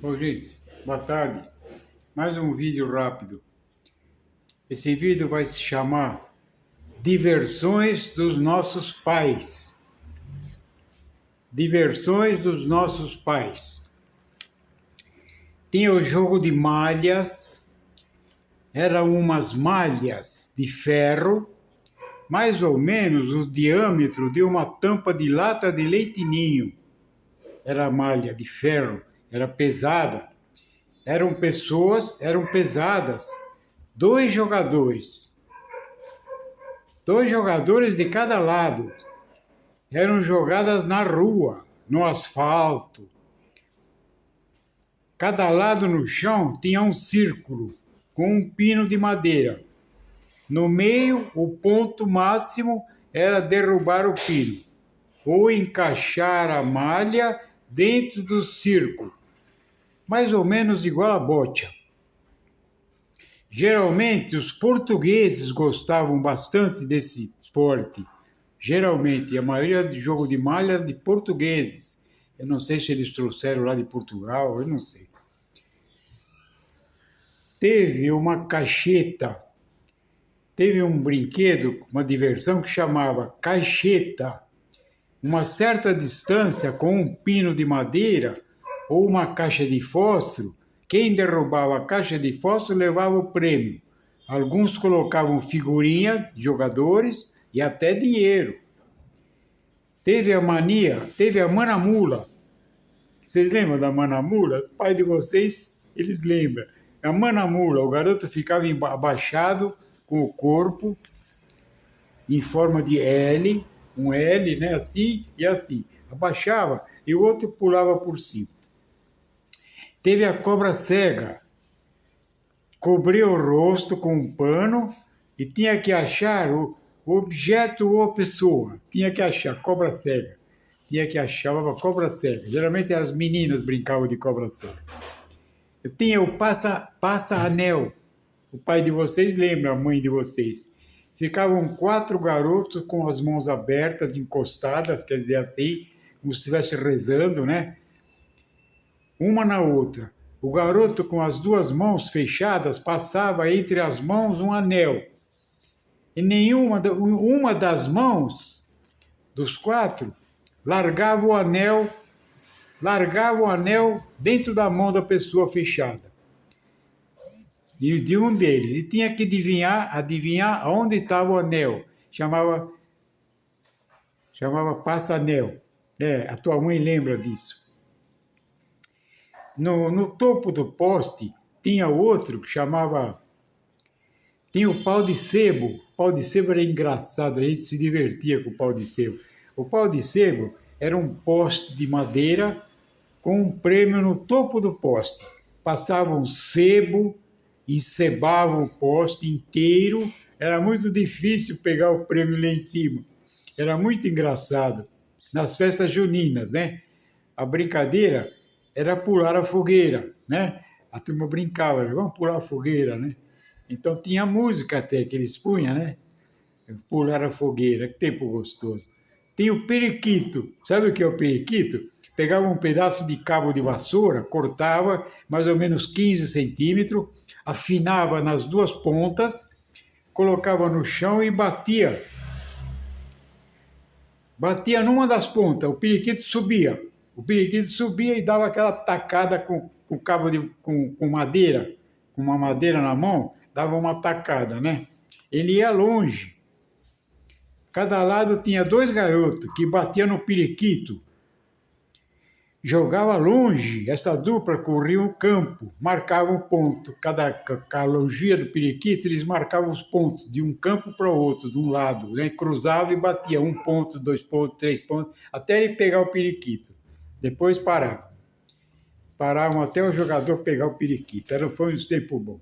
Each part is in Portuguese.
Bom, gente, boa tarde. Mais um vídeo rápido. Esse vídeo vai se chamar Diversões dos Nossos Pais. Diversões dos Nossos Pais. Tinha o jogo de malhas. Eram umas malhas de ferro, mais ou menos o diâmetro de uma tampa de lata de leite ninho. Era malha de ferro, era pesada. Eram pesadas. Dois jogadores de cada lado. Eram jogadas na rua, no asfalto. Cada lado no chão tinha um círculo com um pino de madeira. No meio, o ponto máximo era derrubar o pino ou encaixar a malha dentro do círculo, mais ou menos igual a bocha. Geralmente, os portugueses gostavam bastante desse esporte. Geralmente, a maioria do jogo de malha era de portugueses. Eu não sei se eles trouxeram lá de Portugal, eu não sei. Teve uma cacheta, teve um brinquedo, uma diversão que chamava cacheta. Uma certa distância com um pino de madeira ou uma caixa de fósforo, quem derrubava a caixa de fósforo levava o prêmio. Alguns colocavam figurinha de jogadores e até dinheiro. Teve a manamula. Vocês lembram da manamula? O pai de vocês, eles lembram. A manamula, o garoto ficava abaixado com o corpo em forma de L, um L, né, assim e assim. Abaixava e o outro pulava por cima. Teve a cobra cega. Cobria o rosto com um pano e tinha que achar o objeto ou a pessoa. Tinha que achar, cobra cega. Tinha que achar a cobra cega. Geralmente as meninas brincavam de cobra cega. Eu tinha o passa-anel. O pai de vocês lembra, a mãe de vocês. Ficavam 4 garotos com as mãos abertas, encostadas, quer dizer assim, como se estivesse rezando, né? Uma na outra. O garoto com as 2 mãos fechadas passava entre as mãos um anel. E uma das mãos dos 4 largava o anel dentro da mão da pessoa fechada. E de um deles. E tinha que adivinhar onde estava o anel. Chamava passa-anel. A tua mãe lembra disso. No topo do poste tinha outro que chamava... Tinha o pau de sebo. O pau de sebo era engraçado, a gente se divertia com o pau de sebo. O pau de sebo era um poste de madeira com um prêmio no topo do poste. Passavam sebo, encebavam o poste inteiro. Era muito difícil pegar o prêmio lá em cima. Era muito engraçado. Nas festas juninas, né? A brincadeira era pular a fogueira, né? A turma brincava, vamos pular a fogueira, né? Então tinha música até que eles punham, né? Pular a fogueira, que tempo gostoso. Tinha o periquito. Sabe o que é o periquito? Pegava um pedaço de cabo de vassoura, cortava mais ou menos 15 centímetros, afinava nas 2 pontas, colocava no chão e batia. Batia numa das pontas, o periquito subia. O periquito subia e dava aquela tacada com cabo com madeira, com uma madeira na mão, dava uma tacada, né? Ele ia longe. Cada lado tinha 2 garotos que batiam no periquito. Jogava longe, essa dupla corria o campo, marcava um ponto. Cada logia do periquito, eles marcavam os pontos de um campo para o outro, de um lado, né? Cruzava e batia 1 ponto, 2 pontos, 3 pontos, até ele pegar o periquito. Depois parava. Paravam até o jogador pegar o periquito. Foi uns tempos bons.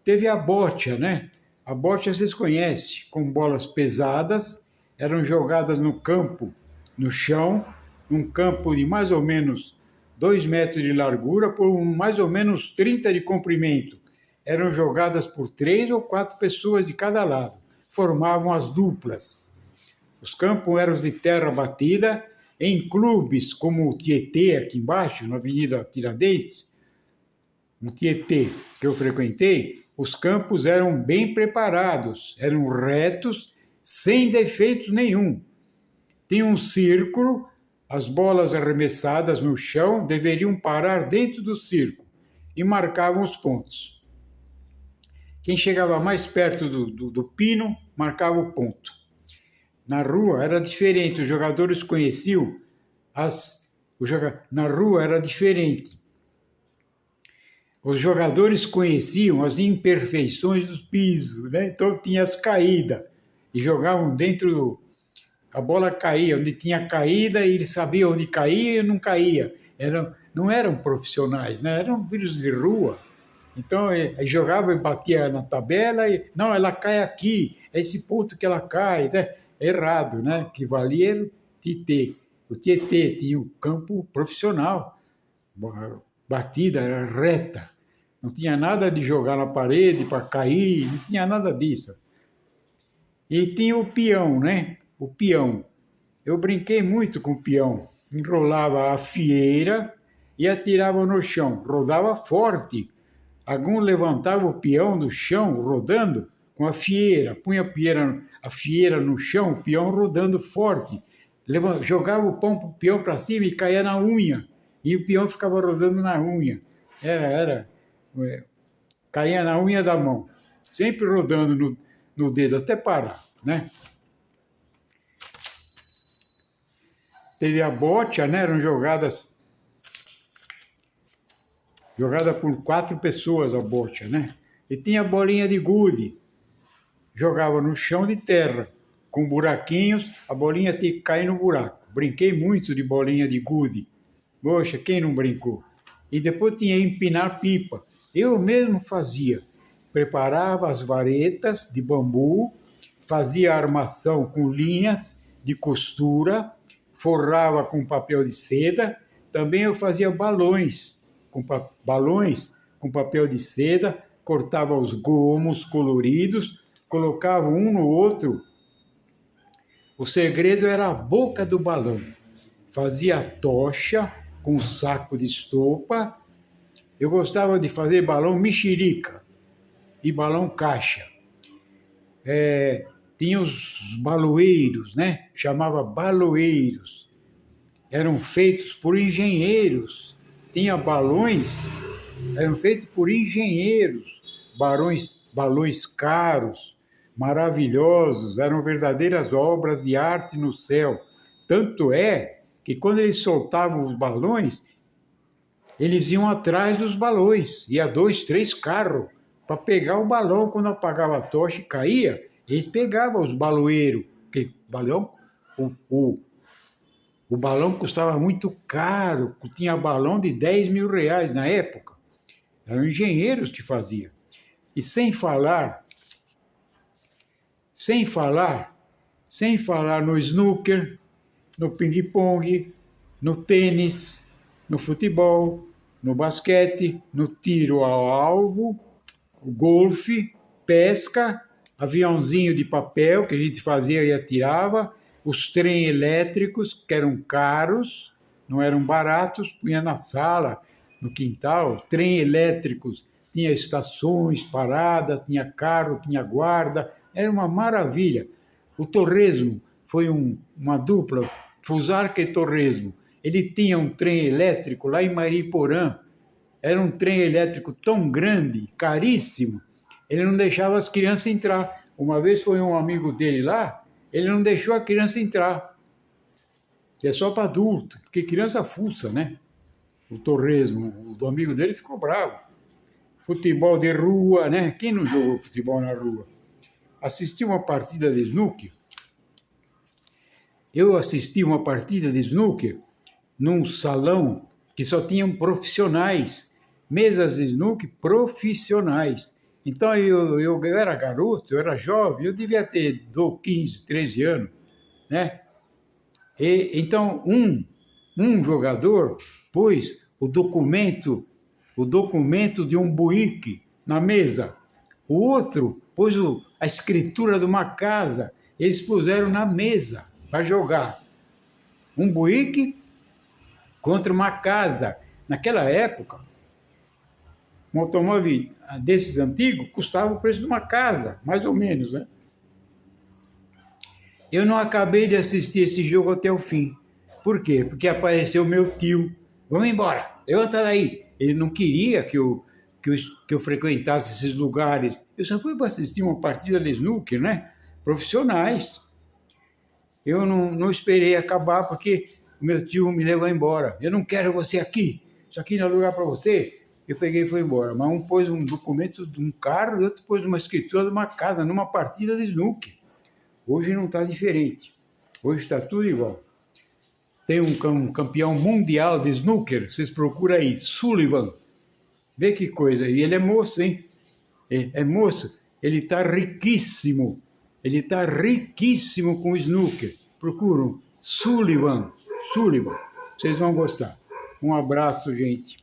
Teve a bocha, né? A bocha vocês conhecem, com bolas pesadas, eram jogadas no campo, no chão, num campo de mais ou menos 2 metros de largura por mais ou menos 30 de comprimento. Eram jogadas por 3 ou 4 pessoas de cada lado. Formavam as duplas. Os campos eram de terra batida, em clubes como o Tietê, aqui embaixo, na Avenida Tiradentes, no Tietê, que eu frequentei, os campos eram bem preparados, eram retos, sem defeito nenhum. Tinha um círculo, as bolas arremessadas no chão deveriam parar dentro do círculo e marcavam os pontos. Quem chegava mais perto do pino marcava o ponto. Na rua era diferente, os jogadores conheciam na rua era diferente. Os jogadores conheciam as imperfeições do piso, né? Então tinha as caídas e jogavam dentro. A bola caía, onde tinha caída, e eles sabiam onde caía e não caía. Não eram profissionais, né? Eram filhos de rua. Então, aí jogava e batia na tabela, e não, ela cai aqui, é esse ponto que ela cai, né? Errado, né? Que valia era o Tietê. O Tietê tinha um campo profissional, batida era reta, não tinha nada de jogar na parede para cair, não tinha nada disso. E tinha o peão, né? O peão. Eu brinquei muito com o peão. Enrolava a fieira e atirava no chão. Rodava forte. Algum levantava o peão do chão, rodando, com a fieira. Punha a fieira no chão, o peão rodando forte. Jogava o peão para cima e caía na unha. E o peão ficava rodando na unha. Caía na unha da mão. Sempre rodando no dedo, até parar, né? Teve a bocha, né? Eram jogadas por 4 pessoas a bocha, né? E tinha a bolinha de gude. Jogava no chão de terra, com buraquinhos, a bolinha tinha que cair no buraco. Brinquei muito de bolinha de gude. Poxa, quem não brincou? E depois tinha empinar pipa. Eu mesmo fazia. Preparava as varetas de bambu, fazia armação com linhas de costura, forrava com papel de seda. Também eu fazia balões com papel de seda, cortava os gomos coloridos, colocava um no outro. O segredo era a boca do balão. Fazia tocha com um saco de estopa. Eu gostava de fazer balão mexerica e balão caixa. Tinha os baloeiros, né? Chamava baloeiros. Eram feitos por engenheiros. Tinha balões, eram feitos por engenheiros. Balões caros, maravilhosos, eram verdadeiras obras de arte no céu. Tanto é que quando eles soltavam os balões, eles iam atrás dos balões. Ia 2, 3 carros para pegar o balão. Quando apagava a tocha e caía, eles pegavam os baloeiros. Porque o balão custava muito caro, tinha balão de 10 mil reais na época. Eram engenheiros que faziam. E sem falar no snooker, no ping-pong, no tênis, no futebol, no basquete, no tiro ao alvo, golfe, pesca, aviãozinho de papel que a gente fazia e atirava, os trem elétricos, que eram caros, não eram baratos, punha na sala, no quintal, trem elétricos, tinha estações, paradas, tinha carro, tinha guarda, era uma maravilha. O Torresmo foi uma dupla, Fusarca e Torresmo. Ele tinha um trem elétrico lá em Mariporã, era um trem elétrico tão grande, caríssimo, ele não deixava as crianças entrar. Uma vez foi um amigo dele lá, ele não deixou a criança entrar, que é só para adulto, porque criança fuça, né? O Torresmo, o do amigo dele ficou bravo. Futebol de rua, né? Quem não jogou futebol na rua? Assisti uma partida de snooker. Eu assisti uma partida de snooker num salão que só tinham profissionais, mesas de snooker profissionais. Então eu era garoto, eu era jovem, eu devia ter 15, 13 anos, né? Então um jogador pôs o documento de um buíque na mesa, o outro pôs a escritura de uma casa, eles puseram na mesa para jogar. Um buíque contra uma casa. Naquela época, Um automóvel desses antigos custava o preço de uma casa, mais ou menos, né? Eu não acabei de assistir esse jogo até o fim. Por quê? Porque apareceu meu tio. Vamos embora, levanta daí. Ele não queria que eu frequentasse esses lugares. Eu só fui para assistir uma partida de snooker, né? Profissionais. Eu não esperei acabar porque o meu tio me levou embora. Eu não quero você aqui. Isso aqui não é lugar para você. Eu peguei e fui embora. Mas um pôs um documento de um carro e outro pôs uma escritura de uma casa, numa partida de snooker. Hoje não está diferente. Hoje está tudo igual. Tem um campeão mundial de snooker, vocês procuram aí, Sullivan. Vê que coisa. E ele é moço, hein? É moço. Ele está riquíssimo. Ele está riquíssimo com snooker. Procuram Sullivan. Sullivan. Vocês vão gostar. Um abraço, gente.